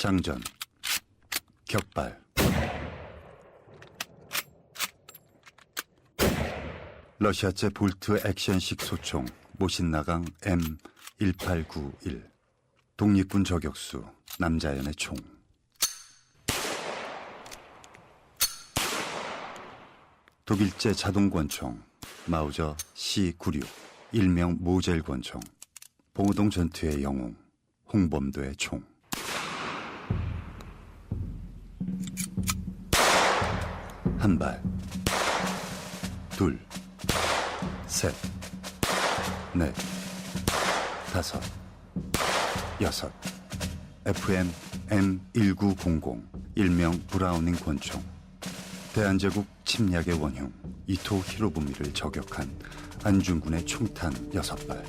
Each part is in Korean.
장전, 격발, 러시아제 볼트 액션식 소총 모신나강 M1891, 독립군 저격수 남자연의 총, 독일제 자동권총 마우저 C96, 일명 모젤 권총, 봉오동 전투의 영웅 홍범도의 총. 한 발, 둘, 셋, 넷, 다섯, 여섯. FM M1900, 일명 브라우닝 권총. 대한제국 침략의 원흉 이토 히로부미를 저격한 안중근의 총탄 6발.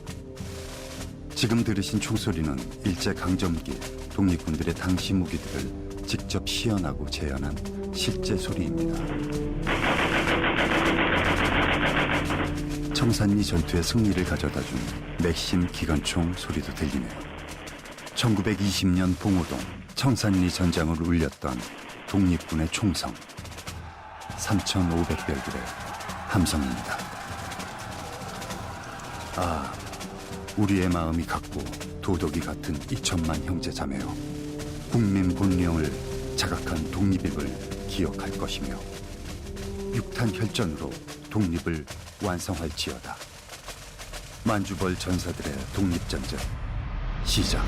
지금 들으신 총소리는 일제강점기 독립군들의 당시 무기들을 직접 시연하고 재현한 실제 소리입니다. 청산리 전투의 승리를 가져다준 맥심 기관총 소리도 들리네요. 1920년 봉오동 청산리 전장을 울렸던 독립군의 총성 3,500별들의 함성입니다. 아, 우리의 마음이 같고 도덕이 같은 2천만 형제자매여, 국민 본령을 자각한 독립임을 기억할 것이며 육탄 혈전으로 독립을 완성할지어다. 만주벌 전사들의 독립전쟁 시작.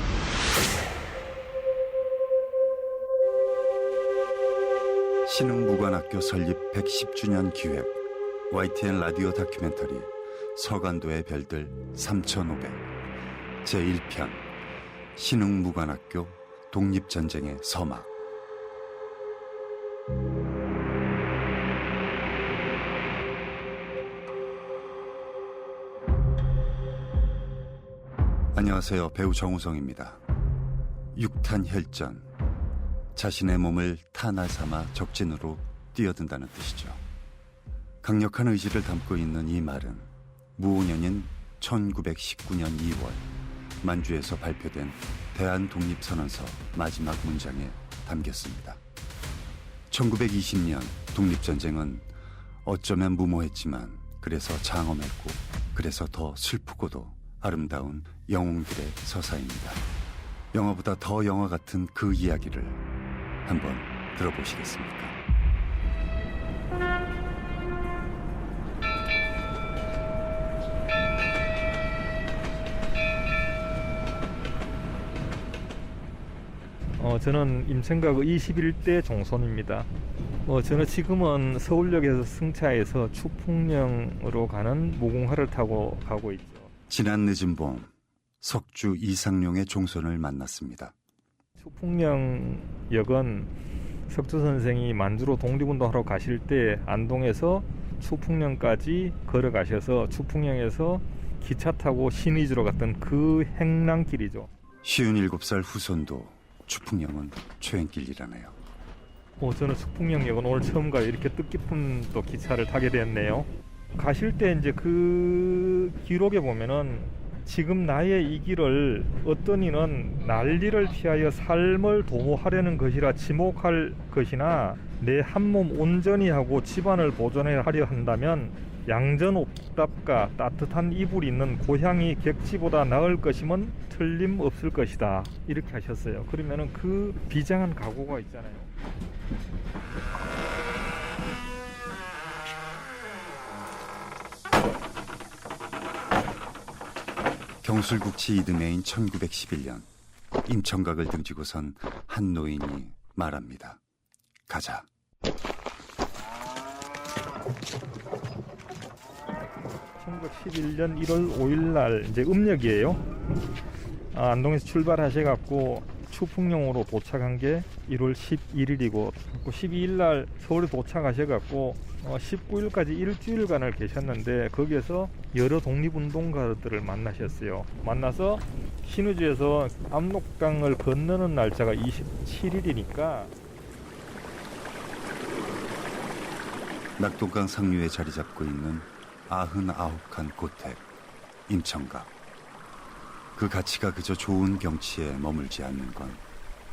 신흥무관학교 설립 110주년 기획 YTN 라디오 다큐멘터리 서간도의 별들 3,500 제1편 신흥무관학교 독립전쟁의 서막. 안녕하세요. 배우 정우성입니다. 육탄 혈전, 자신의 몸을 탄알 삼아 적진으로 뛰어든다는 뜻이죠. 강력한 의지를 담고 있는 이 말은 무오년인 1919년 2월 만주에서 발표된 대한독립선언서 마지막 문장에 담겼습니다. 1920년 독립전쟁은 어쩌면 무모했지만 그래서 장엄했고 그래서 더 슬프고도 아름다운 영웅들의 서사입니다. 영화보다 더 영화 같은 그 이야기를 한번 들어보시겠습니까? 저는 임천각 21대 종손입니다. 저는 지금은 서울역에서 승차해서 추풍령으로 가는 무궁화를 타고 가고 있죠. 지난 늦은 봄 석주 이상룡의 종손을 만났습니다. 추풍령역은 석주 선생이 만주로 독립운동하러 가실 때 안동에서 추풍령까지 걸어가셔서 추풍령에서 기차 타고 신의주로 갔던 그 행랑길이죠. 57살 후손도 추풍령은 초행길이라네요. 저는 추풍령역은 오늘 처음 가요. 이렇게 뜻깊은 또 기차를 타게 됐네요. 가실 때 이제 그 기록에 보면은 지금 나의 이 길을 어떤 이는 난리를 피하여 삶을 도모하려는 것이라 지목할 것이나 내 한몸 온전히 하고 집안을 보존하려 한다면 양전옥답과 따뜻한 이불 있는 고향이 객지보다 나을 것임은 틀림없을 것이다. 이렇게 하셨어요. 그러면은 그 비장한 각오가 있잖아요. 경술국치 이듬해인 1911년 임천각을 등지고선 한 노인이 말합니다. 가자. 1911년 1월 5일 날 이제 음력이에요. 안동에서 출발하셔갖고 추풍령으로 도착한 게 1월 11일이고 12일 날 서울에 도착하셔갖고 19일까지 일주일간을 계셨는데 거기에서 여러 독립운동가들을 만나셨어요. 만나서 신의주에서 압록강을 건너는 날짜가 27일이니까 낙동강 상류에 자리 잡고 있는 99칸 고택 임천각. 그 가치가 그저 좋은 경치에 머물지 않는 건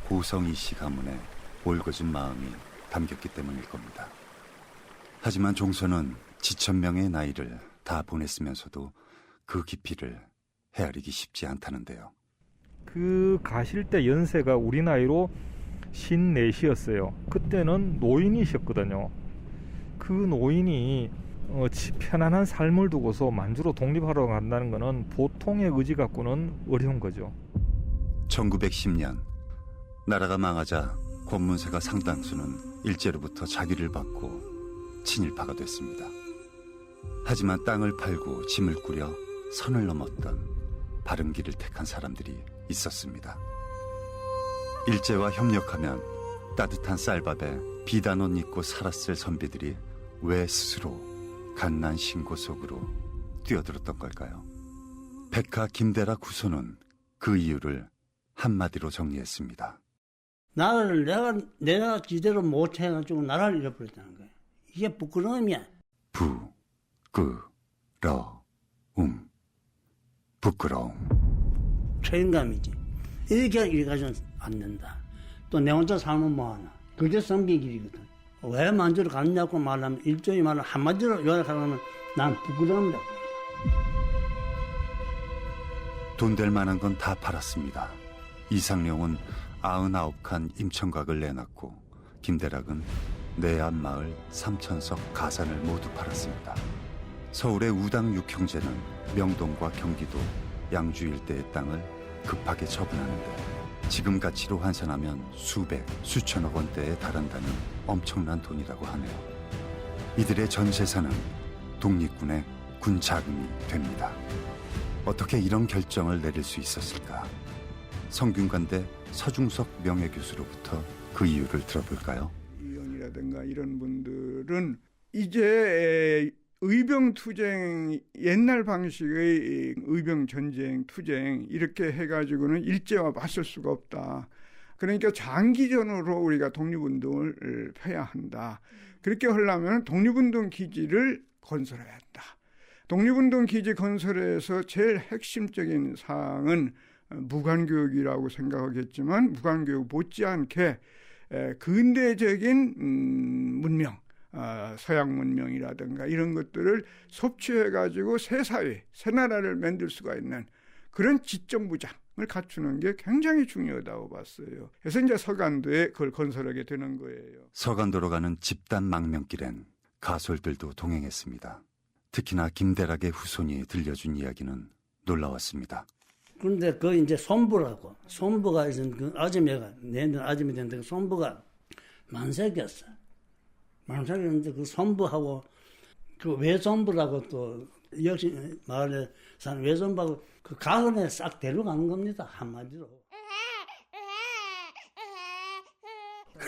고성이 씨 가문의 올거진 마음이 담겼기 때문일 겁니다. 하지만 종선은 지천명의 나이를 다 보냈으면서도 그 깊이를 헤아리기 쉽지 않다는데요. 그 가실 때 연세가 우리 나이로 54이었어요. 그때는 노인이셨거든요. 그 노인이 편안한 삶을 두고서 만주로 독립하러 간다는 것은 보통의 의지 갖고는 어려운 거죠. 1910년 나라가 망하자 권문세가 상당수는 일제로부터 자기를 받고 친일파가 됐습니다. 하지만 땅을 팔고 짐을 꾸려 선을 넘었던 바른 길을 택한 사람들이 있었습니다. 일제와 협력하면 따뜻한 쌀밥에 비단 옷 입고 살았을 선비들이 왜 스스로 갓난 신고 속으로 뛰어들었던 걸까요? 백하 김대락 후손은 그 이유를 한마디로 정리했습니다. 나라를 내가 지대로 못 해가지고 나라를 잃어버렸다는 거예요. 이게 부끄러움이야. 부끄러움. 책임감이지. 이렇게 이래가지고는 안 된다. 또 내 혼자 살면 뭐하나. 그게 성경 길이거든. 왜 만주를 갔냐고 말하면 일종의 말을 한마디로 요약하면 난 부끄러움이라고 한다. 돈 될 만한 건 다 팔았습니다. 이상룡은 99칸 임청각을 내놨고 김대락은 내안 마을 3천석 가산을 모두 팔았습니다. 서울의 우당 육형제는 명동과 경기도, 양주 일대의 땅을 급하게 처분하는데 지금 가치로 환산하면 수백, 수천억 원대에 달한다는 엄청난 돈이라고 하네요. 이들의 전 재산은 독립군의 군 자금이 됩니다. 어떻게 이런 결정을 내릴 수 있었을까? 성균관대 서중석 명예교수로부터 그 이유를 들어볼까요? 의원이라든가 이런 분들은 이제 의병투쟁, 옛날 방식의 의병전쟁, 투쟁 이렇게 해가지고는 일제와 맞설 수가 없다. 그러니까 장기전으로 우리가 독립운동을 펴야 한다. 그렇게 하려면 독립운동 기지를 건설해야 한다. 독립운동 기지 건설에서 제일 핵심적인 사항은 무관교육이라고 생각하겠지만 무관교육 못지않게 근대적인 문명, 서양 문명이라든가 이런 것들을 섭취해가지고 새 사회, 새 나라를 만들 수가 있는 그런 지점부장을 갖추는 게 굉장히 중요하다고 봤어요. 그래서 이제 서간도에 그걸 건설하게 되는 거예요. 서간도로 가는 집단 망명길엔 가솔들도 동행했습니다. 특히나 김대락의 후손이 들려준 이야기는 놀라웠습니다. 그런데 그 이제 손부가 있은 그 아줌매가, 내는 아줌매 되는데 그 손부가 만삭이었어. 만삭이었는데 그 손부하고 그 외손부라고 또 역시 마을에 사는 외손부하고 그 가을에 싹 데려가는 겁니다. 한마디로.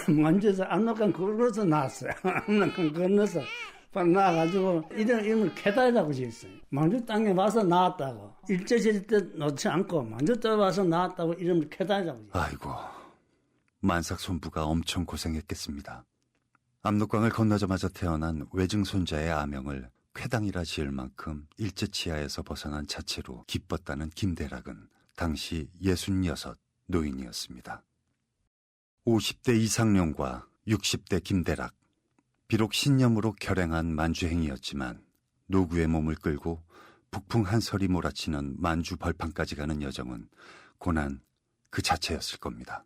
먼저 안락한 걸어서 나왔어요. 안락한 건너서 나와가지고 이름을 캐다라고 지었어요. 만주 땅에 와서 나왔다고. 일제시대 때 놓지 않고 만주 땅에 와서 나왔다고 이름을 캐다라고 지었어요. 아이고, 만삭 손부가 엄청 고생했겠습니다. 압록강을 건너자마자 태어난 외증손자의 아명을 쾌당이라 지을 만큼 일제 치하에서 벗어난 자체로 기뻤다는 김대락은 당시 66 노인이었습니다. 50대 이상룡과 60대 김대락. 비록 신념으로 결행한 만주행이었지만 노구의 몸을 끌고 북풍 한설이 몰아치는 만주 벌판까지 가는 여정은 고난 그 자체였을 겁니다.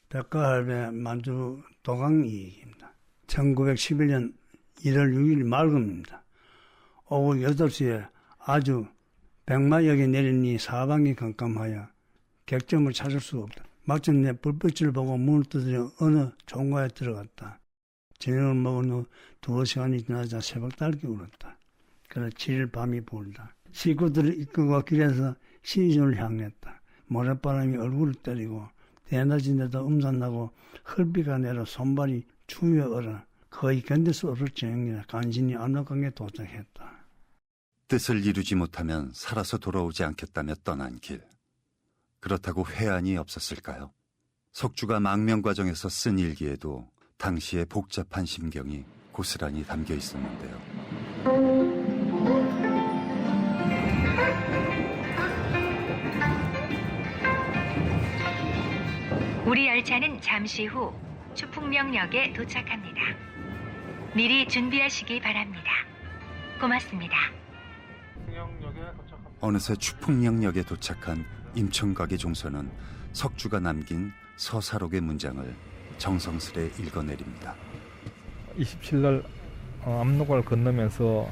백가할배 만주 도강이입니다. 1911년 1월 6일 말금입니다. 오후 8시에 아주 백마역에 내리니 사방이 깜깜하여 객점을 찾을 수가 없다. 마침내 불빛을 보고 문을 두드려 어느 종가에 들어갔다. 저녁을 먹은 후 2시간이 지나자 새벽달기 울었다. 그래 7일 밤이 불다. 식구들을 이끌고 길에서 시즌을 향했다. 모래바람이 얼굴을 때리고 대낮인데도 음산나고 헐비가 내려 손발이 추위에 얼어 거의 견딜 수 없을 지경이라 간신히 압록강에 도착했다. 뜻을 이루지 못하면 살아서 돌아오지 않겠다며 떠난 길. 그렇다고 회한이 없었을까요? 석주가 망명 과정에서 쓴 일기에도 당시의 복잡한 심경이 고스란히 담겨 있었는데요. 우리 열차는 잠시 후 추풍령역에 도착합니다. 미리 준비하시기 바랍니다. 고맙습니다. 어느새 추풍령역에 도착한 임청각의 종선은 석주가 남긴 서사록의 문장을 정성스레 읽어내립니다. 27날 압록강을 건너면서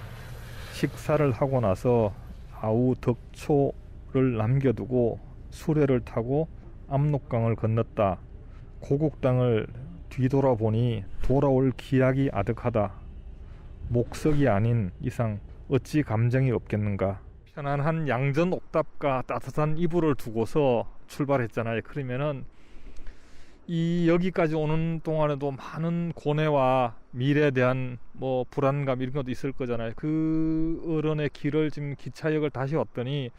식사를 하고 나서 아우 덕초를 남겨두고 수레를 타고 압록강을 건넜다. 고국 땅을 뒤돌아보니 돌아올 기약이 아득하다. 목석이 아닌 이상 어찌 감정이 없겠는가. 편안한 양전 옥탑과 따뜻한 이불을 두고서 출발했잖아요. 그러면은 이 여기까지 오는 동안에도 많은 고뇌와 미래에 대한 뭐 불안감 이런 것도 있을 거잖아요. 그 어른의 길을 지금 기차역을 다시 왔더니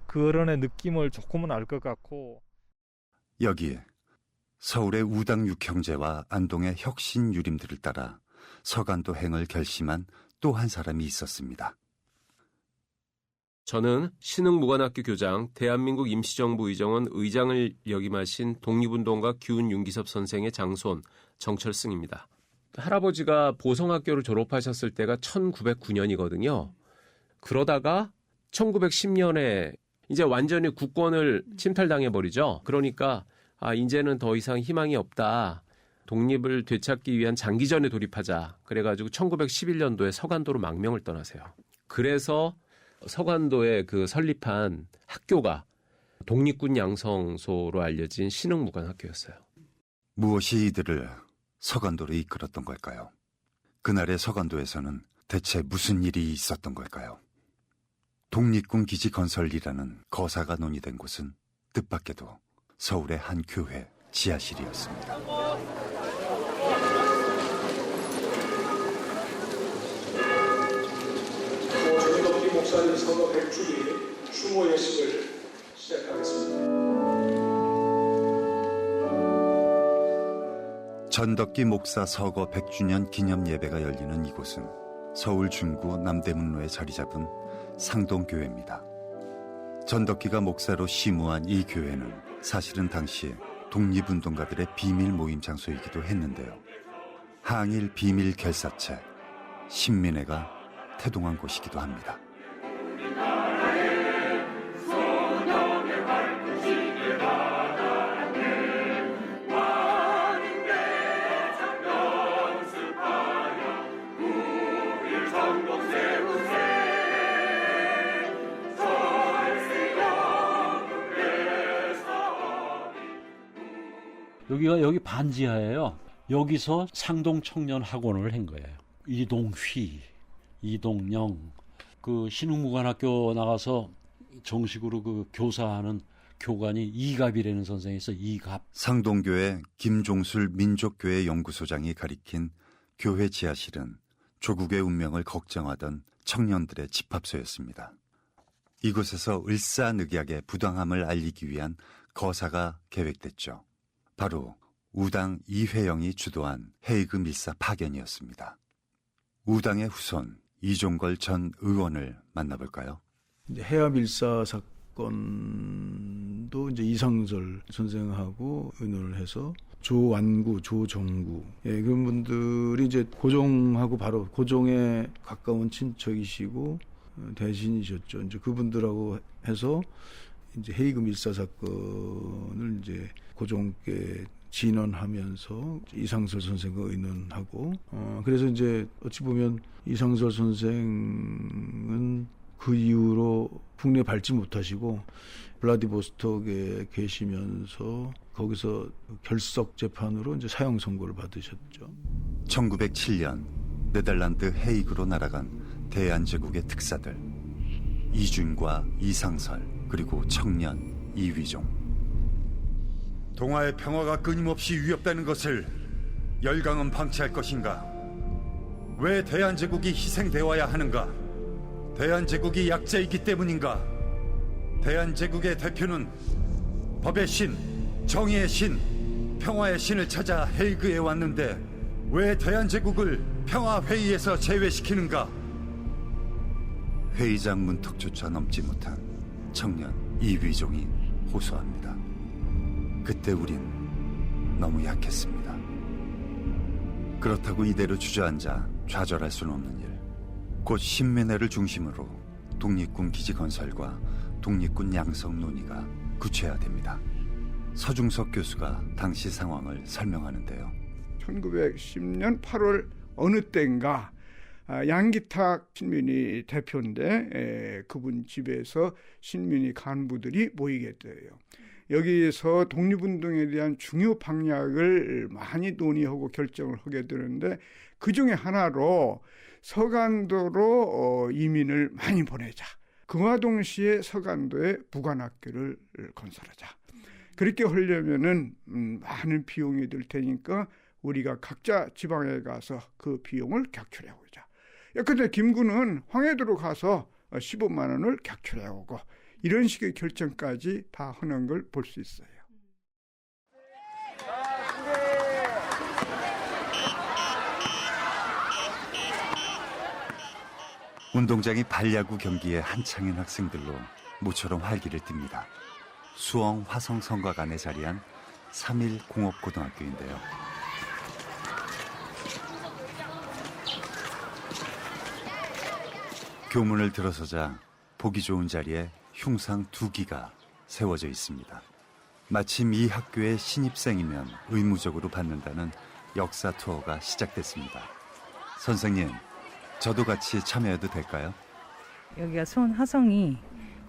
그 어른의 느낌을 조금은 알 것 같고. 여기에 서울의 우당 육형제와 안동의 혁신 유림들을 따라 서간도 행을 결심한 또 한 사람이 있었습니다. 저는 신흥무관학교 교장, 대한민국 임시정부 의정원 의장을 역임하신 독립운동가 규은윤기섭 선생의 장손 정철승입니다. 할아버지가 보성학교를 졸업하셨을 때가 1909년이거든요. 그러다가 1910년에 이제 완전히 국권을 침탈당해버리죠. 그러니까 이제는 더 이상 희망이 없다. 독립을 되찾기 위한 장기전에 돌입하자. 그래가지고 1911년도에 서간도로 망명을 떠나세요. 그래서 서간도에 그 설립한 학교가 독립군 양성소로 알려진 신흥무관학교였어요. 무엇이 이들을 서간도로 이끌었던 걸까요? 그날의 서간도에서는 대체 무슨 일이 있었던 걸까요? 독립군 기지 건설이라는 거사가 논의된 곳은 뜻밖에도 서울의 한 교회 지하실이었습니다. 전덕기 목사님 서거 100주기 추모 예식을 시작하겠습니다. 전덕기 목사 서거 100주년 기념 예배가 열리는 이곳은 서울 중구 남대문로에 자리 잡은 상동교회입니다. 전덕기가 목사로 심우한 이 교회는 사실은 당시에 독립운동가들의 비밀 모임 장소이기도 했는데요. 항일 비밀 결사체 신민회가 태동한 곳이기도 합니다. 여기 반지하예요. 여기서 상동 청년 학원을 한 거예요. 이동휘, 이동영, 그 신흥무관학교 나가서 정식으로 그 교사하는 교관이 이갑이라는 선생이 있어. 이갑. 상동교회 김종술 민족교회 연구소장이 가리킨 교회 지하실은 조국의 운명을 걱정하던 청년들의 집합소였습니다. 이곳에서 을사늑약의 부당함을 알리기 위한 거사가 계획됐죠. 바로 우당 이회영이 주도한 헤이그 밀사 파견이었습니다. 우당의 후손 이종걸 전 의원을 만나볼까요? 해야 밀사 사건도 이제 이상설 선생하고 의논을 해서 조완구, 조정구, 그런 분들이 이제 고종하고 바로 고종에 가까운 친척이시고 대신이셨죠. 이제 그분들하고 해서 이제 헤이그 밀사 사건을 이제 고종께 진언하면서 이상설 선생과 의논하고, 그래서 이제 어찌 보면 이상설 선생은 그 이후로 국내 밟지 못하시고 블라디보스톡에 계시면서 거기서 결석 재판으로 이제 사형 선고를 받으셨죠. 1907년 네덜란드 헤이그로 날아간 대한제국의 특사들 이준과 이상설 그리고 청년 이휘종. 동아의 평화가 끊임없이 위협되는 것을 열강은 방치할 것인가? 왜 대한제국이 희생되어야 하는가? 대한제국이 약자이기 때문인가? 대한제국의 대표는 법의 신, 정의의 신, 평화의 신을 찾아 헤이그에 왔는데 왜 대한제국을 평화회의에서 제외시키는가? 회의장 문턱조차 넘지 못한 청년 이휘종이 호소합니다. 그때 우린 너무 약했습니다. 그렇다고 이대로 주저앉아 좌절할 수는 없는 일. 곧 신민회를 중심으로 독립군 기지 건설과 독립군 양성 논의가 구체화됩니다. 서중석 교수가 당시 상황을 설명하는데요. 1910년 8월 어느 때인가 양기탁 신민위 대표인데 그분 집에서 신민위 간부들이 모이게 돼요. 여기에서 독립운동에 대한 중요 방향을 많이 논의하고 결정을 하게 되는데 그중에 하나로 서간도로 이민을 많이 보내자. 그와 동시에 서간도에 무관학교를 건설하자. 그렇게 하려면은 많은 비용이 들 테니까 우리가 각자 지방에 가서 그 비용을 객출해 오자. 근데 김구는 황해도로 가서 15만 원을 객출해 오고 이런 식의 결정까지 다 하는 걸 볼 수 있어요. 운동장이 발야구 경기에 한창인 학생들로 모처럼 활기를 띱니다. 수엉 화성성곽안에 자리한 3일 공업고등학교인데요. 교문을 들어서자 보기 좋은 자리에 흉상 2기가 세워져 있습니다. 마침 이 학교의 신입생이면 의무적으로 받는다는 역사 투어가 시작됐습니다. 선생님, 저도 같이 참여해도 될까요? 여기가 수원 화성이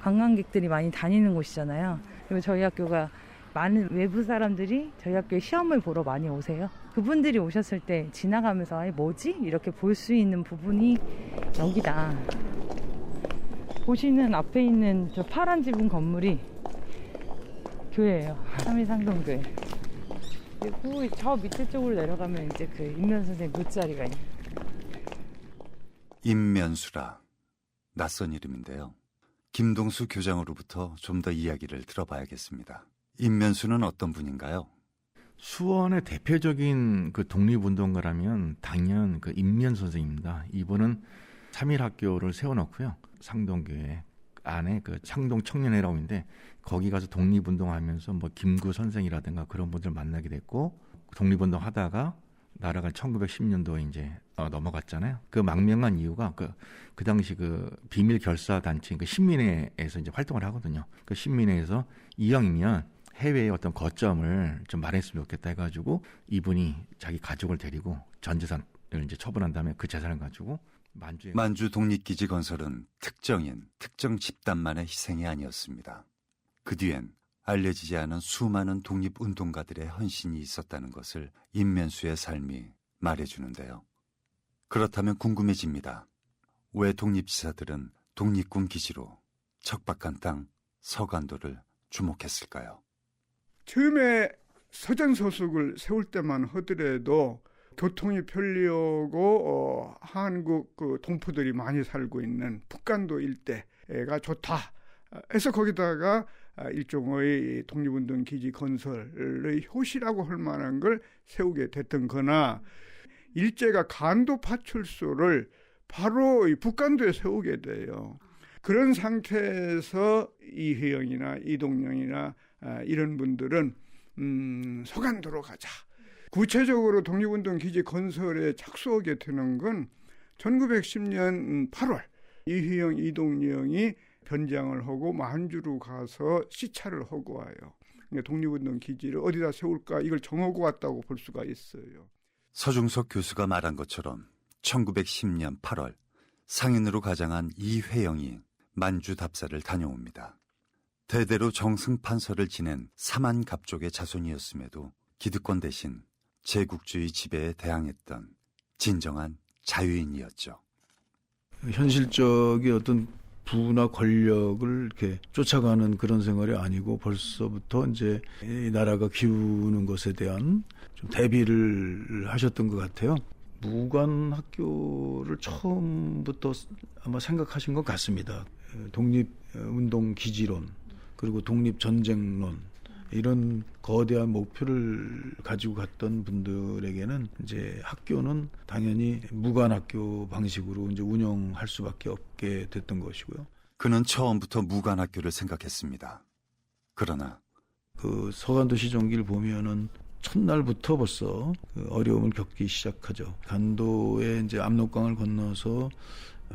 관광객들이 많이 다니는 곳이잖아요. 그리고 저희 학교가 많은 외부 사람들이 저희 학교에 시험을 보러 많이 오세요. 그분들이 오셨을 때 지나가면서 뭐지? 이렇게 볼 수 있는 부분이 여기다. 보시는 앞에 있는 저 파란 지붕 건물이 교회예요. 3일 상동교회. 그리고 저 밑에 쪽으로 내려가면 이제 그 임면 선생 묻자리가 있는. 임면수라. 낯선 이름인데요. 김동수 교장으로부터 좀 더 이야기를 들어봐야겠습니다. 임면수는 어떤 분인가요? 수원의 대표적인 그 독립운동가라면 당연 그 임면 선생입니다. 이분은 3일 학교를 세워놓고요. 상동교회 안에 그 상동 청년회라고 있는데 거기 가서 독립운동하면서 뭐 김구 선생이라든가 그런 분들 만나게 됐고 독립운동 하다가 나라가 1910년도에 이제 넘어갔잖아요. 그 망명한 이유가 그 당시 그 비밀 결사 단체인 그 신민회에서 이제 활동을 하거든요. 그 신민회에서 이왕이면 해외의 어떤 거점을 좀 마련했으면 좋겠다 해가지고 이분이 자기 가족을 데리고 전 재산을 이제 처분한 다음에 그 재산을 가지고 만주 독립기지 건설은 특정 집단만의 희생이 아니었습니다. 그 뒤엔 알려지지 않은 수많은 독립운동가들의 헌신이 있었다는 것을 임면수의 삶이 말해주는데요. 그렇다면 궁금해집니다. 왜 독립지사들은 독립군 기지로 척박한 땅 서간도를 주목했을까요? 처음에 서전소속을 세울 때만 하더라도 교통이 편리하고 한국 그 동포들이 많이 살고 있는 북간도 일대가 좋다 해서 거기다가 일종의 독립운동 기지 건설의 효시라고 할 만한 걸 세우게 됐던 거나 일제가 간도 파출소를 바로 이 북간도에 세우게 돼요. 그런 상태에서 이회영이나 이동영이나 이런 분들은 서간도로 가자. 구체적으로 독립운동 기지 건설에 착수하게 되는 건 1910년 8월 이회영, 이동영이 변장을 하고 만주로 가서 시찰을 하고 와요. 독립운동 기지를 어디다 세울까 이걸 정하고 왔다고 볼 수가 있어요. 서중석 교수가 말한 것처럼 1910년 8월 상인으로 가장한 이회영이 만주 답사를 다녀옵니다. 대대로 정승판서를 지낸 삼한갑족의 자손이었음에도 기득권 대신 제국주의 지배에 대항했던 진정한 자유인이었죠. 현실적인 어떤 부나 권력을 이렇게 쫓아가는 그런 생활이 아니고 벌써부터 이제 이 나라가 기우는 것에 대한 좀 대비를 하셨던 것 같아요. 무관학교를 처음부터 아마 생각하신 것 같습니다. 독립운동 기지론 그리고 독립전쟁론 이런 거대한 목표를 가지고 갔던 분들에게는 이제 학교는 당연히 무관학교 방식으로 이제 운영할 수밖에 없게 됐던 것이고요. 그는 처음부터 무관학교를 생각했습니다. 그러나 그 서간도 시종기를 보면은 첫날부터 벌써 그 어려움을 겪기 시작하죠. 간도에 이제 압록강을 건너서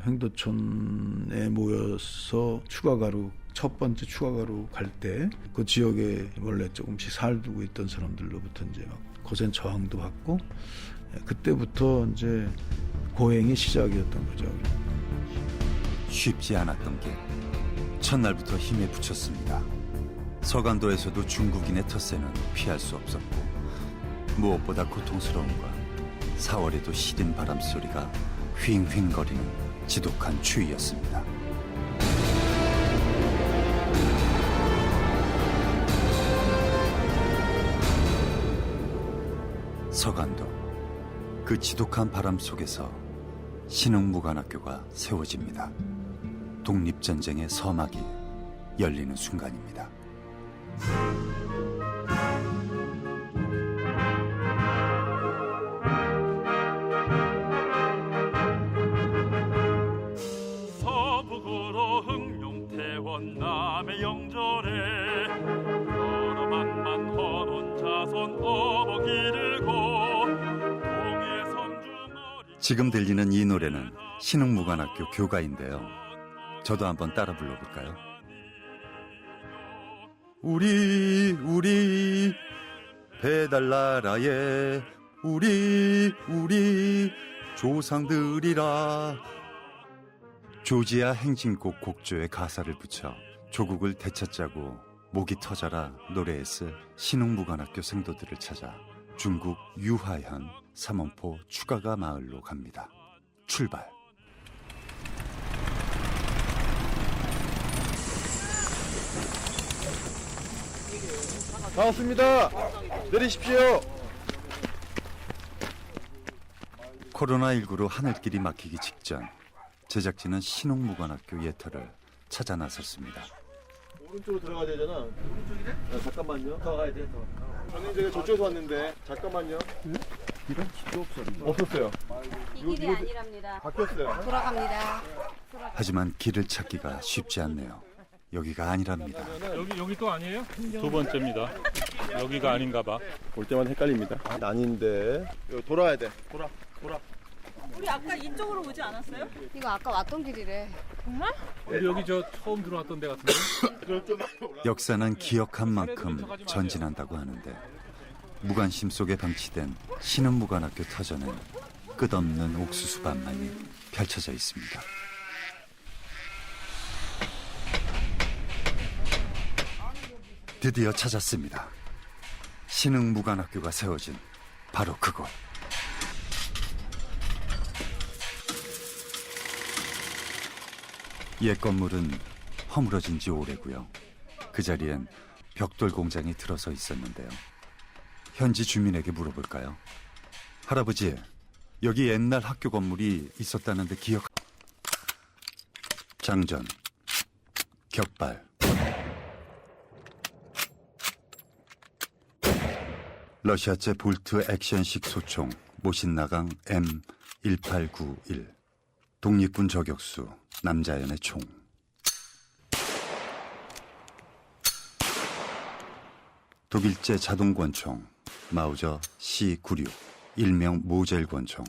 횡도촌에 모여서 추가가로 첫 번째 추가가로 갈 때 그 지역에 원래 조금씩 살고 있던 사람들로부터 이제 막 거센 저항도 받고 그때부터 이제 고행이 시작이었던 거죠. 쉽지 않았던 게 첫날부터 힘에 부쳤습니다. 서간도에서도 중국인의 텃세는 피할 수 없었고 무엇보다 고통스러운 건 4월에도 시린 바람 소리가 휑휑거리는 지독한 추위였습니다. 서간도 그 지독한 바람 속에서 신흥무관학교가 세워집니다. 독립전쟁의 서막이 열리는 순간입니다. 서북으로 흥룡태원 남의 영절에 여러 만만 헌온 자손 어버 기르고 동해 섬주머리. 지금 들리는 이 노래는 신흥무관학교 교가인데요. 저도 한번 따라 불러볼까요? 우리 배달나라에 우리 조상들이라. 조지아 행진곡 곡조에 가사를 붙여 조국을 되찾자고 목이 터져라 노래에 쓸 신흥무관학교 생도들을 찾아 중국 유하현 삼원포 추가가 마을로 갑니다. 출발. 반갑습니다. 내리십시오. 코로나19로 하늘길이 막히기 직전 제작진은 신흥무관학교 예터를 찾아 나섰습니다. 오른쪽으로 들어가야 되잖아. 오른쪽이래? 잠깐만요. 더 가야 돼. 저는 제가 저쪽에서 왔는데 잠깐만요. 이런 집도 없었어요. 이 길이 아니랍니다. 바뀌었어요. 돌아갑니다. 하지만 길을 찾기가 쉽지 않네요. 여기가 아니랍니다. 여기 또 아니에요? 두 번째입니다. 여기가 아닌가 봐. 올 때마다 헷갈립니다. 아닌데. 여기 돌아야 돼. 돌아. 우리 아까 이쪽으로 오지 않았어요? 이거 아까 왔던 길이래. 정말? 우리 여기 저 처음 들어왔던 데 같은데? 역사는 기억한 만큼 전진한다고 하는데 무관심 속에 방치된 신흥무관학교 터전엔 끝없는 옥수수 밭만이 펼쳐져 있습니다. 드디어 찾았습니다. 신흥무관학교가 세워진 바로 그곳. 옛 건물은 허물어진 지 오래고요. 그 자리엔 벽돌 공장이 들어서 있었는데요. 현지 주민에게 물어볼까요? 할아버지, 여기 옛날 학교 건물이 있었다는데 기억... 장전, 격발, 러시아제 볼트 액션식 소총 모신나강 M1891, 독립군 저격수 남자연의 총, 독일제 자동권총 마우저 C96, 일명 모젤권총,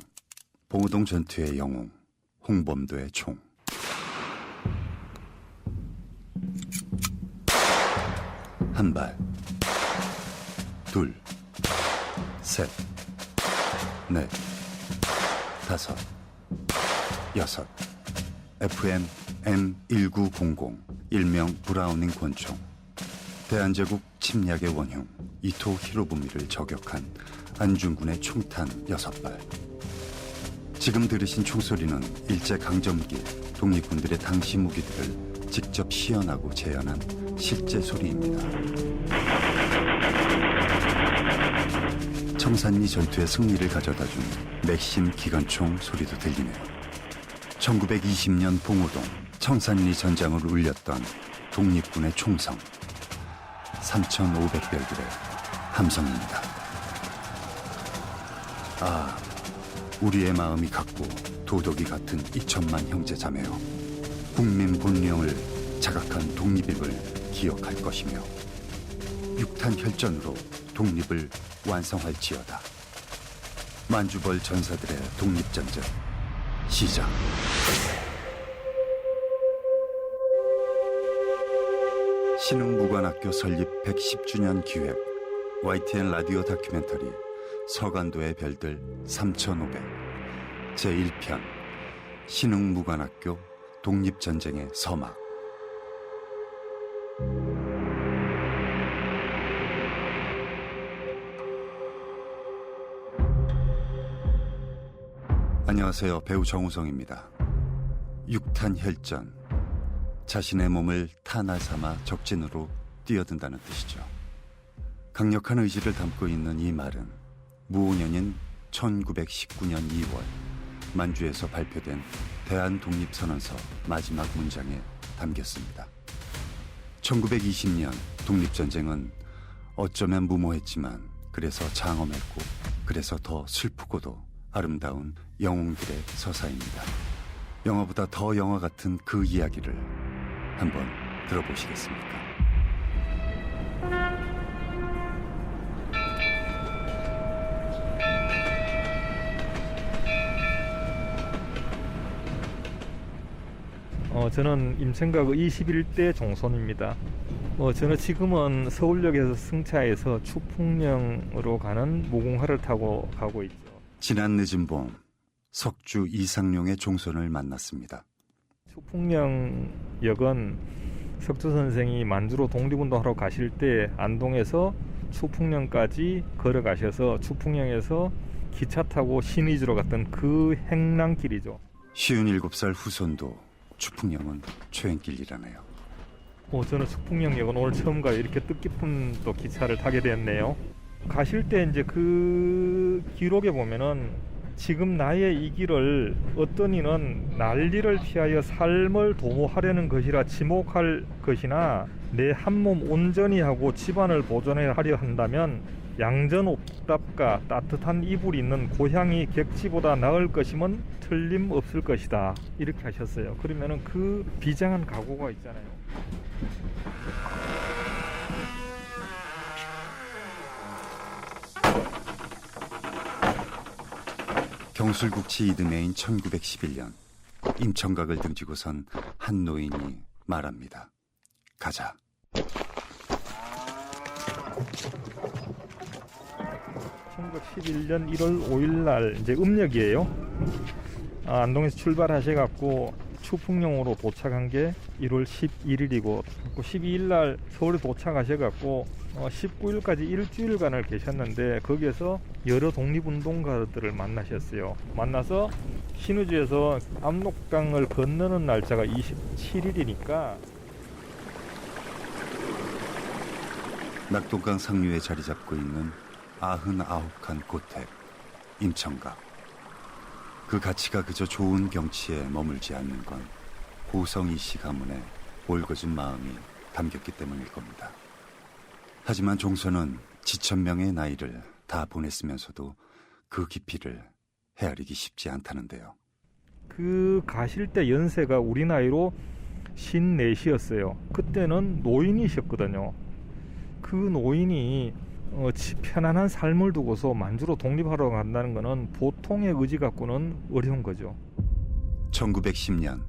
봉오동 전투의 영웅 홍범도의 총. 한 발, 둘, 셋, 넷, 다섯, 여섯. FM M1900, 일명 브라우닝 권총. 대한제국 침략의 원흉 이토 히로부미를 저격한 안중근의 총탄 6발. 지금 들으신 총소리는 일제강점기 독립군들의 당시 무기들을 직접 시연하고 재현한 실제 소리입니다. 청산리 전투의 승리를 가져다준 맥심 기관총 소리도 들리네요. 1920년 봉오동 청산리 전장을 울렸던 독립군의 총성 3,500별들의 함성입니다. 아, 우리의 마음이 같고 도덕이 같은 2천만 형제 자매여, 국민 본령을 자각한 독립임을 기억할 것이며 육탄 혈전으로 독립을 완성할지어다. 만주벌 전사들의 독립전쟁 시작. 신흥무관학교 설립 110주년 기획 YTN 라디오 다큐멘터리 서간도의 별들 3500 제1편 신흥무관학교 독립전쟁의 서막. 안녕하세요. 배우 정우성입니다. 육탄 혈전, 자신의 몸을 탄알 삼아 적진으로 뛰어든다는 뜻이죠. 강력한 의지를 담고 있는 이 말은 무오년인 1919년 2월 만주에서 발표된 대한독립선언서 마지막 문장에 담겼습니다. 1920년 독립전쟁은 어쩌면 무모했지만 그래서 장엄했고 그래서 더 슬프고도 아름다운 영웅들의 서사입니다. 영화보다 더 영화 같은 그 이야기를 한번 들어보시겠습니까? 저는 임천각 21대 종손입니다. 저는 지금은 서울역에서 승차해서 추풍령으로 가는 무궁화를 타고 가고 있죠. 지난 늦은 봄 석주 이상룡의 종손을 만났습니다. 추풍령역은 석주 선생이 만주로 독립운동하러 가실 때 안동에서 추풍령까지 걸어가셔서 추풍령에서 기차 타고 신의주로 갔던 그 행랑길이죠. 57살 후손도 추풍령은 초행길이라네요. 저는 추풍령역은 오늘 처음 가요. 이렇게 뜻깊은 또 기차를 타게 됐네요. 가실 때 이제 그 기록에 보면은 지금 나의 이 길을 어떤 이는 난리를 피하여 삶을 도모하려는 것이라 지목할 것이나 내 한 몸 온전히 하고 집안을 보존하려 한다면 양전옥답과 따뜻한 이불이 있는 고향이 객지보다 나을 것임은 틀림없을 것이다. 이렇게 하셨어요. 그러면은 그 비장한 각오가 있잖아요. 경술국치 이듬해인 1911년 임천각을 등지고선 한 노인이 말합니다. 가자. (1911년 1월 5일) 날 이제 음력이에요. 안동에서 출발하셔갖고 추풍령으로 도착한 게 1월 11일이고 12일 날 서울에 도착하셔갖고 19일까지 일주일간을 계셨는데 거기에서 여러 독립운동가들을 만나셨어요. 만나서 신의주에서 압록강을 건너는 날짜가 27일이니까 낙동강 상류에 자리 잡고 있는 99칸 고택 임천각. 그 가치가 그저 좋은 경치에 머물지 않는 건 고성이 씨 가문의 올거진 마음이 담겼기 때문일 겁니다. 하지만 종선은 지천명의 나이를 다 보냈으면서도 그 깊이를 헤아리기 쉽지 않다는데요. 그 가실 때 연세가 우리 나이로 54이었어요. 그때는 노인이셨거든요. 그 노인이 편안한 삶을 두고서 만주로 독립하러 간다는 것은 보통의 의지 갖고는 어려운 거죠. 1910년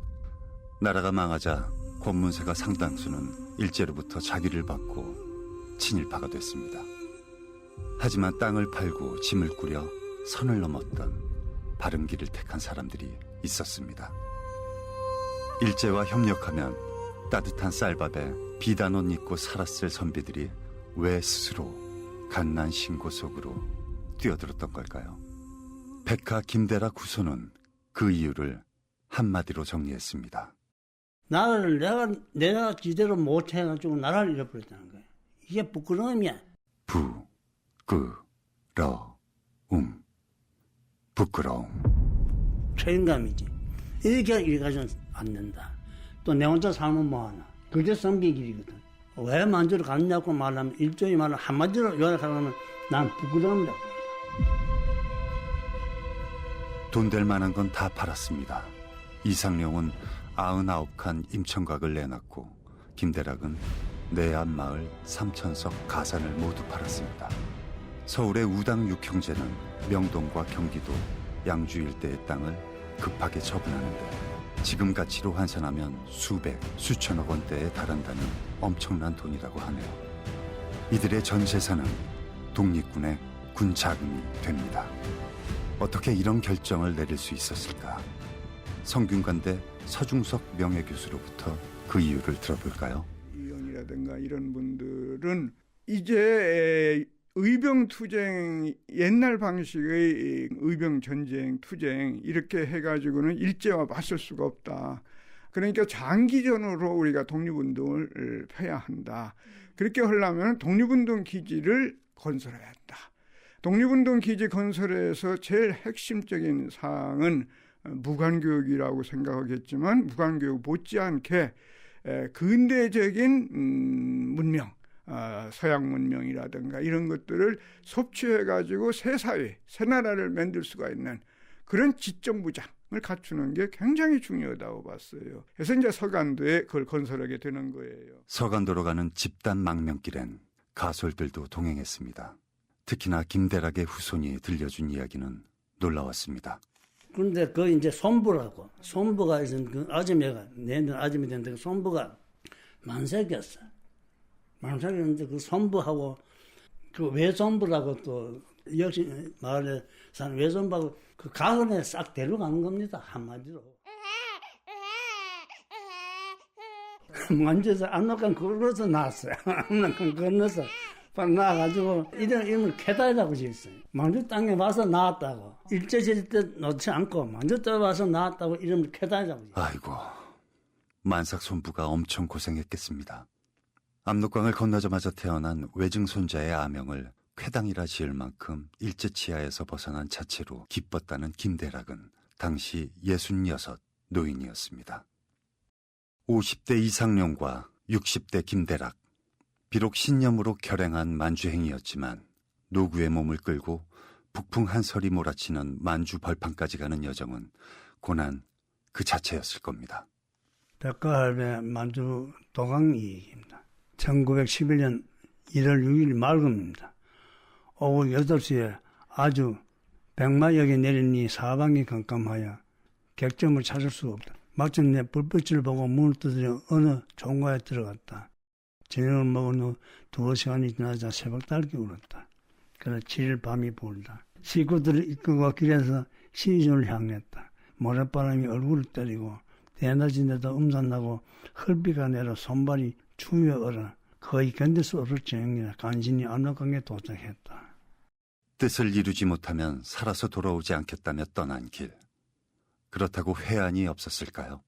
나라가 망하자 권문세가 상당수는 일제로부터 자기를 받고 친일파가 됐습니다. 하지만 땅을 팔고 짐을 꾸려 선을 넘었던 바른 길을 택한 사람들이 있었습니다. 일제와 협력하면 따뜻한 쌀밥에 비단 옷 입고 살았을 선비들이 왜 스스로 갓난 신고 속으로 뛰어들었던 걸까요? 백하 김대락 후손은 그 이유를 한마디로 정리했습니다. 나라를 내가 지대로 못 해가지고 나라를 잃어버렸다는 거예요. 이게 부끄러움이야. 부끄러움. 책임감이지. 이렇게 일가지고는 안 된다. 또 내 혼자 살면 뭐하나. 그게 성비의 길이거든. 왜 만주를 갔냐고 말하면 일종의 말을 한마디로 요약하면 난 부끄러움이라고 합니다. 돈 될 만한 건 다 팔았습니다. 이상룡은 99칸 임천각을 내놨고 김대락은 내암 마을 3000석 가산을 모두 팔았습니다. 서울의 우당 육형제는 명동과 경기도, 양주 일대의 땅을 급하게 처분하는데 지금 가치로 환산하면 수백, 수천억 원대에 달한다는 엄청난 돈이라고 하네요. 이들의 전 재산은 독립군의 군 자금이 됩니다. 어떻게 이런 결정을 내릴 수 있었을까? 성균관대 서중석 명예교수로부터 그 이유를 들어볼까요? 이영이라든가 이런 분들은 이제 의병투쟁, 옛날 방식의 의병전쟁, 투쟁 이렇게 해가지고는 일제와 맞설 수가 없다. 그러니까 장기전으로 우리가 독립운동을 펴야 한다. 그렇게 하려면 독립운동 기지를 건설해야 한다. 독립운동 기지 건설에서 제일 핵심적인 사항은 무관교육이라고 생각하겠지만 무관교육 못지않게 근대적인 문명, 서양 문명이라든가 이런 것들을 섭취해가지고 새 사회, 새 나라를 만들 수가 있는 그런 지적 무장을 갖추는 게 굉장히 중요하다고 봤어요. 그래서 이제 서간도에 그걸 건설하게 되는 거예요. 서간도로 가는 집단 망명길엔 가솔들도 동행했습니다. 특히나 김대락의 후손이 들려준 이야기는 놀라웠습니다. 그런데 그 이제 손부라고, 손부가 있은 그 아줌매가, 내년 아줌매 되는데 그 손부가 만삭이었어. 만삭이었는데 그 손부하고 그 외손부라고 또 역시 마을에 사는 외손부하고 그 가을에 싹 데려가는 겁니다. 한마디로. 만져서 압록강 걸어서 나왔어요. 압록강 건너서 나와가지고 이름을 캐달이라고 지었어요. 만주 땅에 와서 나왔다고. 일제시대 때 놓지 않고 만주 땅에 와서 나왔다고 이름을 캐달이라고 지었어요. 아이고, 만삭 손부가 엄청 고생했겠습니다. 압록강을 건너자마자 태어난 외증 손자의 아명을 쾌당이라 지을 만큼 일제 치하에서 벗어난 자체로 기뻤다는 김대락은 당시 66 노인이었습니다. 50대 이상룡과 60대 김대락. 비록 신념으로 결행한 만주행이었지만 노구의 몸을 끌고 북풍 한설이 몰아치는 만주 벌판까지 가는 여정은 고난 그 자체였을 겁니다. 백가할배 만주 도강이익입니다. 1911년 1월 6일 맑음입니다. 오후 8시에 아주 백마역에 내리니 사방이 깜깜하여 객점을 찾을 수 없다. 마침내 불빛을 보고 문을 두드려 어느 종가에 들어갔다. 저녁을 먹은 후 2시간이 지나자 새벽달기 울었다. 그래 7일 밤이 불다. 식구들을 이끌고 길에서 시신을 향했다. 모래바람이 얼굴을 때리고 대낮인데도 음산나고 헐비가 내려 손발이 추위에 얼어 거의 견딜 수 없을 지경이라 간신히 압록강에 도착했다. 뜻을 이루지 못하면 살아서 돌아오지 않겠다며 떠난 길. 그렇다고 회한이 없었을까요?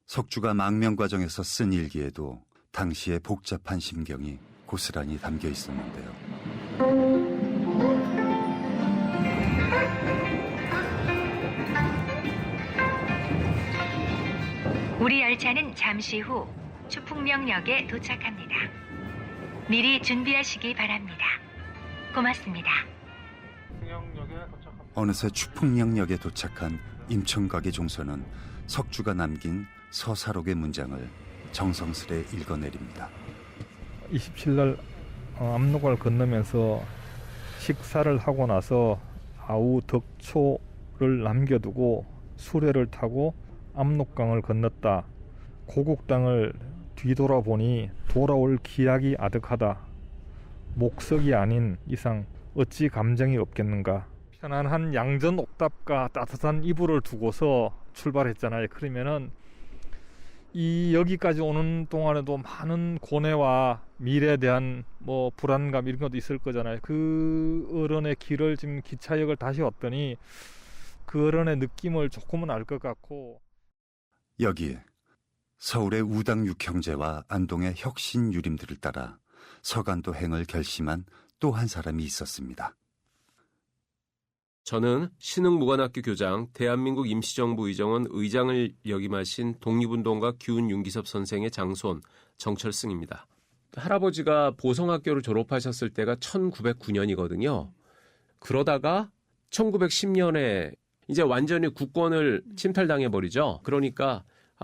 석주가 망명 과정에서 쓴 일기에도 당시의 복잡한 심경이 고스란히 담겨 있었는데요. 우리 열차는 잠시 후 추풍령역에 도착합니다. 미리 준비하시기 바랍니다. 고맙습니다. 어느새 추풍령역에 도착한 임청각의 종선은 석주가 남긴 서사록의 문장을 정성스레 읽어내립니다. 27날 압록강을 건너면서 식사를 하고 나서 아우 덕초를 남겨두고 수레를 타고 압록강을 건넜다. 고국 땅을 뒤돌아보니 돌아올 기약이 아득하다. 목석이 아닌 이상 어찌 감정이 없겠는가. 편안한 양전 옥답과 따뜻한 이불을 두고서 출발했잖아요. 그러면은 이 여기까지 오는 동안에도 많은 고뇌와 미래에 대한 뭐 불안감 이런 것도 있을 거잖아요. 그 어른의 길을 지금 기차역을 다시 왔더니 그 어른의 느낌을 조금은 알 것 같고. 여기에 서울의 우당 육형제와 안동의 혁신 유림들을 따라 서간도 행을 결심한 또 한 사람이 있었습니다. 저는 신흥무관학교 교장, 대한민국 임시정부 의정원 의장을 역임하신 독립운동가 규은 윤기섭 선생의 장손 정철승입니다. 할아버지가 보성학교를 졸업하셨을 때가 1909년이거든요. 그러다가 1910년에 이제 완전히 국권을 침탈당해버리죠. 그러니까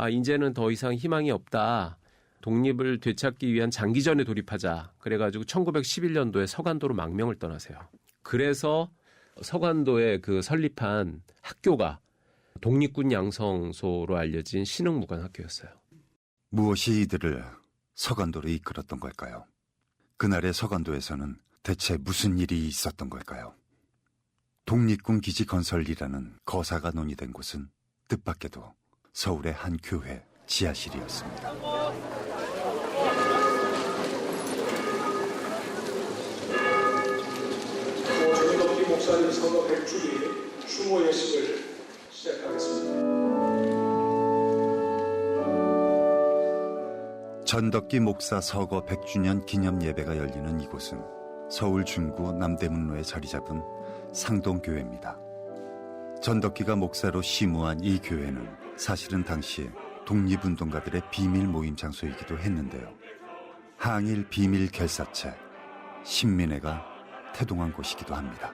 이제는 더 이상 희망이 없다. 독립을 되찾기 위한 장기전에 돌입하자. 그래가지고 1911년도에 서간도로 망명을 떠나세요. 그래서 서간도에 그 설립한 학교가 독립군 양성소로 알려진 신흥무관학교였어요. 무엇이 이들을 서간도로 이끌었던 걸까요? 그날의 서간도에서는 대체 무슨 일이 있었던 걸까요? 독립군 기지 건설이라는 거사가 논의된 곳은 뜻밖에도 서울의 한 교회 지하실이었습니다. 전덕기 목사님 서거 100주기 추모 예식을 시작하겠습니다. 전덕기 목사 서거 100주년 기념 예배가 열리는 이곳은 서울 중구 남대문로에 자리 잡은 상동교회입니다. 전덕기가 목사로 심우한 이 교회는 사실은 당시에 독립운동가들의 비밀 모임 장소이기도 했는데요. 항일 비밀 결사체 신민회가 태동한 곳이기도 합니다.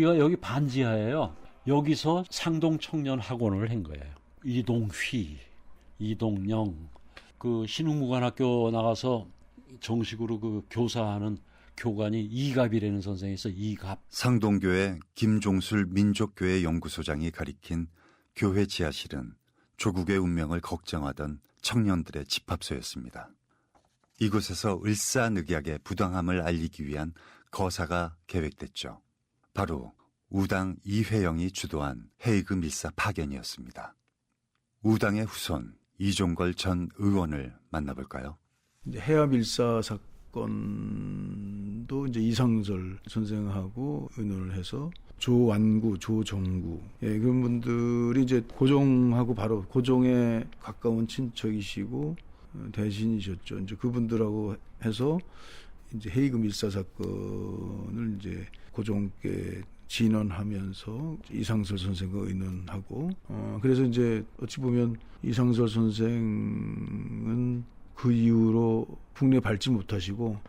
여기 반지하예요. 여기서 상동 청년 학원을 한 거예요. 이동휘, 이동영, 그 신흥무관학교 나가서 정식으로 그 교사하는 교관이 이갑이라는 선생이 있어. 이갑. 상동교회 김종술 민족교회 연구소장이 가리킨 교회 지하실은 조국의 운명을 걱정하던 청년들의 집합소였습니다. 이곳에서 을사늑약의 부당함을 알리기 위한 거사가 계획됐죠. 바로 우당 이회영이 주도한 헤이그 밀사 파견이었습니다. 우당의 후손 이종걸 전 의원을 만나볼까요? 이제 해야 밀사 사건도 이제 이상설 선생하고 의논을 해서 조완구, 조정구, 그런 분들이 이제 고종하고 바로 고종에 가까운 친척이시고 대신이셨죠. 이제 그분들하고 해서 이제 헤이그 밀사 사건을 이제 고종께 진언하면서 이상설 선생과 의논하고, 그래서 이제 어찌 보면 이상설 선생은 그 이후로 국내 밟지 못하시고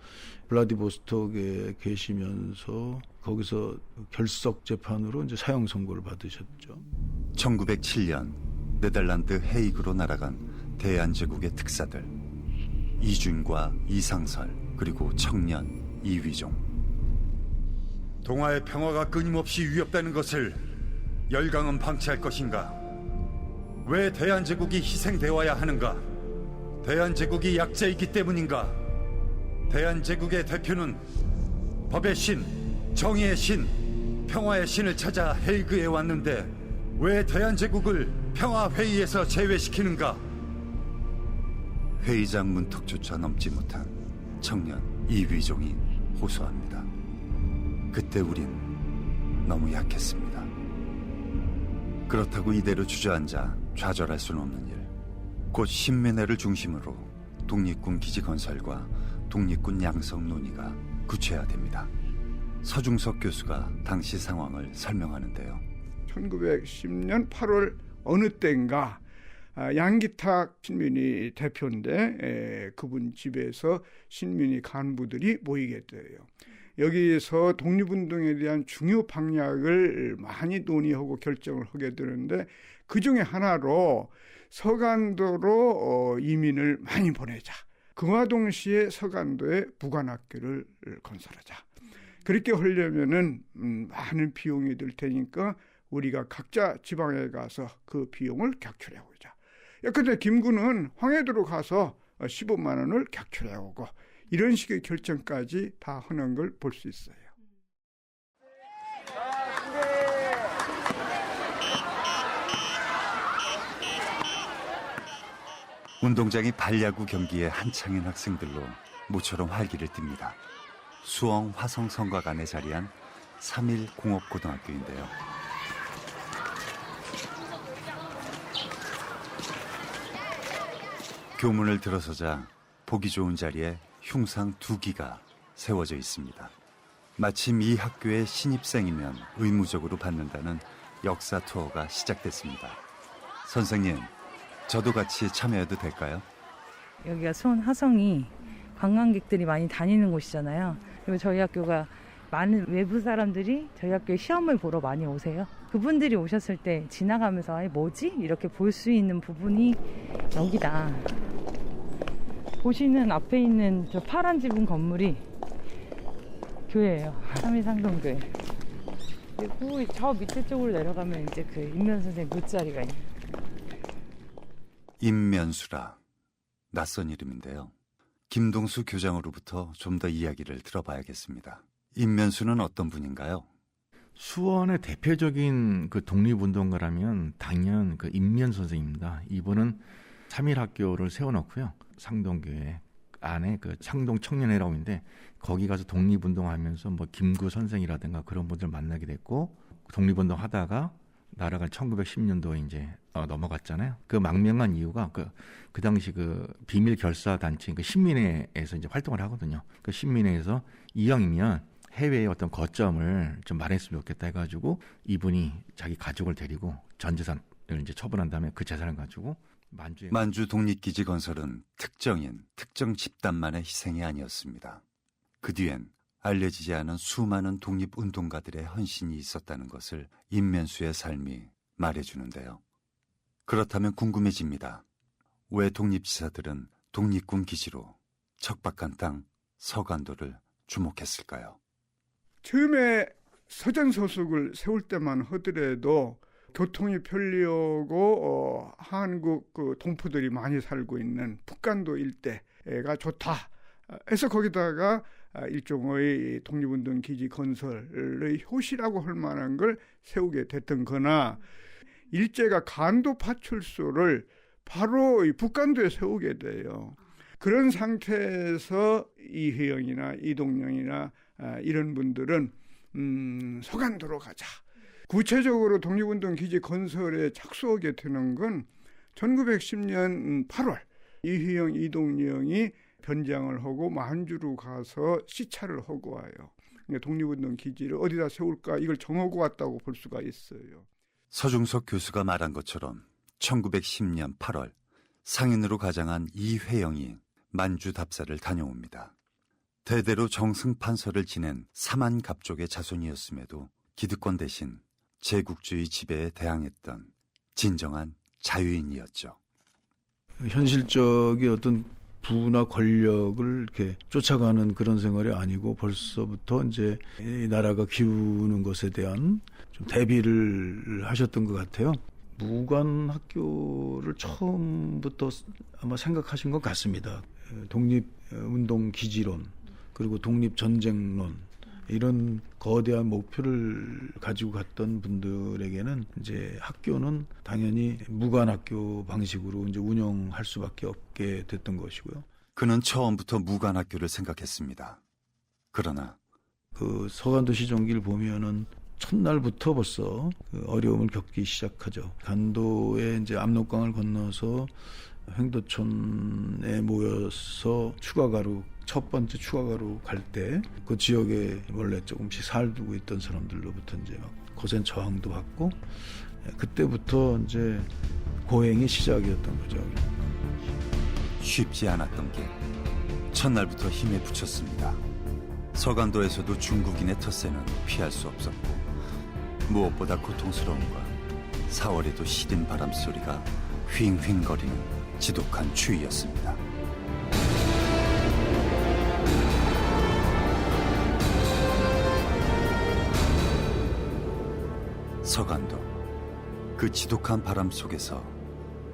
블라디보스톡에 계시면서 거기서 결석 재판으로 이제 사형 선고를 받으셨죠. 1907년 네덜란드 헤이그로 날아간 대한제국의 특사들 이준과 이상설 그리고 청년 이휘종. 동아의 평화가 끊임없이 위협되는 것을 열강은 방치할 것인가? 왜 대한제국이 희생되어야 하는가? 대한제국이 약자이기 때문인가? 대한제국의 대표는 법의 신, 정의의 신, 평화의 신을 찾아 헤이그에 왔는데 왜 대한제국을 평화회의에서 제외시키는가? 회의장 문턱조차 넘지 못한 청년 이휘종이 호소합니다. 그때 우린 너무 약했습니다. 그렇다고 이대로 주저앉아 좌절할 수는 없는 일. 곧 신민회를 중심으로 독립군 기지 건설과 독립군 양성 논의가 구체화됩니다. 서중석 교수가 당시 상황을 설명하는데요. 1910년 8월 어느 때인가 양기탁 신민위 대표인데 그분 집에서 신민위 간부들이 모이게 돼요. 여기에서 독립운동에 대한 중요 방향을 많이 논의하고 결정을 하게 되는데 그중에 하나로 서간도로 이민을 많이 보내자. 그와 동시에 서간도에 무관학교를 건설하자. 그렇게 하려면은 많은 비용이 들 테니까 우리가 각자 지방에 가서 그 비용을 객출해 오자. 근데 김구는 황해도로 가서 15만 원을 객출해 오고 이런 식의 결정까지 다 하는 걸 볼 수 있어요. 운동장이 발야구 경기에 한창인 학생들로 모처럼 활기를 띱니다. 수엉 화성성곽안에 자리한 3일 공업고등학교인데요. 교문을 들어서자 보기 좋은 자리에 흉상 2기가 세워져 있습니다. 마침 이 학교의 신입생이면 의무적으로 받는다는 역사 투어가 시작됐습니다. 선생님, 저도 같이 참여해도 될까요? 여기가 수원 화성이 관광객들이 많이 다니는 곳이잖아요. 그리고 저희 학교가 많은 외부 사람들이 저희 학교에 시험을 보러 많이 오세요. 그분들이 오셨을 때 지나가면서 뭐지? 이렇게 볼 수 있는 부분이 여기다. 보시는 앞에 있는 저 파란 지붕 건물이 교회예요. 3일 상동교회. 그리고 저 밑에 쪽으로 내려가면 이제 그 임면 선생 묻자리가 있는. 임면수라. 낯선 이름인데요. 김동수 교장으로부터 좀 더 이야기를 들어봐야겠습니다. 임면수는 어떤 분인가요? 수원의 대표적인 그 독립운동가라면 당연 그 임면 선생입니다. 이분은 3일 학교를 세워놓고요. 상동교회 안에 그 상동 청년회라고 있는데 거기 가서 독립운동하면서 뭐 김구 선생이라든가 그런 분들 만나게 됐고 독립운동 하다가 나라가 1910년도에 이제 넘어갔잖아요. 그 망명한 이유가 그 당시 그 비밀 결사 단체 그 신민회에서 이제 활동을 하거든요. 그 신민회에서 이왕이면 해외의 어떤 거점을 좀 마련했으면 좋겠다 해가지고 이분이 자기 가족을 데리고 전 재산을 이제 처분한 다음에 그 재산을 가지고 만주 독립기지 건설은 특정 집단만의 희생이 아니었습니다. 그 뒤엔 알려지지 않은 수많은 독립운동가들의 헌신이 있었다는 것을 임면수의 삶이 말해주는데요. 그렇다면 궁금해집니다. 왜 독립지사들은 독립군 기지로 척박한 땅 서간도를 주목했을까요? 처음에 서전소속을 세울 때만 하더라도 교통이 편리하고 한국 그 동포들이 많이 살고 있는 북간도 일대가 좋다 해서 거기다가 일종의 독립운동 기지 건설의 효시라고 할 만한 걸 세우게 됐던 거나 일제가 간도 파출소를 바로 이 북간도에 세우게 돼요. 그런 상태에서 이회영이나 이동영이나 이런 분들은 서간도로 가자. 구체적으로 독립운동 기지 건설에 착수하게 되는 건 1910년 8월 이회영, 이동영이 변장을 하고 만주로 가서 시찰을 하고 와요. 독립운동 기지를 어디다 세울까 이걸 정하고 왔다고 볼 수가 있어요. 서중석 교수가 말한 것처럼 1910년 8월 상인으로 가장한 이회영이 만주 답사를 다녀옵니다. 대대로 정승판서를 지낸 사만갑족의 자손이었음에도 기득권 대신 제국주의 지배에 대항했던 진정한 자유인이었죠. 현실적인 어떤 부나 권력을 이렇게 쫓아가는 그런 생활이 아니고 벌써부터 이제 이 나라가 기우는 것에 대한 좀 대비를 하셨던 것 같아요. 무관학교를 처음부터 아마 생각하신 것 같습니다. 독립운동 기지론 그리고 독립전쟁론 이런 거대한 목표를 가지고 갔던 분들에게는 이제 학교는 당연히 무관학교 방식으로 이제 운영할 수밖에 없게 됐던 것이고요. 그는 처음부터 무관학교를 생각했습니다. 그러나 그 서간도 시종기를 보면은 첫날부터 벌써 그 어려움을 겪기 시작하죠. 간도에 이제 압록강을 건너서 횡도촌에 모여서 첫 번째 추가가로 갈 때 그 지역에 원래 조금씩 살고 있던 사람들로부터 이제 막 거센 저항도 받고 그때부터 이제 고행이 시작이었던 거죠. 쉽지 않았던 게 첫날부터 힘에 부쳤습니다. 서간도에서도 중국인의 텃세는 피할 수 없었고 무엇보다 고통스러운 건 4월에도 시린 바람 소리가 휑휑거리는 지독한 추위였습니다. 서간도, 그 지독한 바람 속에서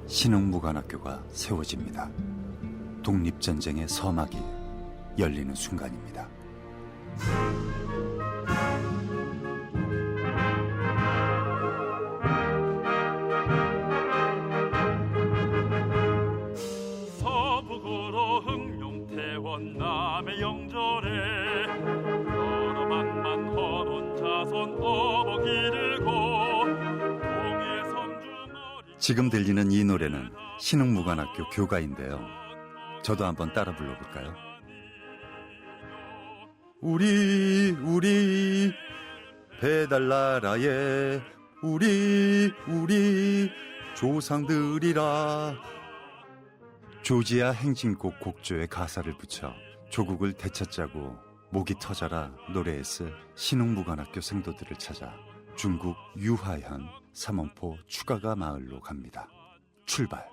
신흥무관학교가 세워집니다. 독립전쟁의 서막이 열리는 순간입니다. 서북으로 흥룡태원 남의 영절에 여러 만만 헌온 자손 어버기를 고 동해 섬주머리. 지금 들리는 이 노래는 신흥무관학교 교가인데요. 저도 한번 따라 불러볼까요? 우리 배달나라에 우리 조상들이라 조지아 행진곡 곡조에 가사를 붙여 조국을 되찾자고 목이 터져라 노래했을 신흥무관학교 생도들을 찾아 중국 유하현 삼원포 추가가 마을로 갑니다. 출발.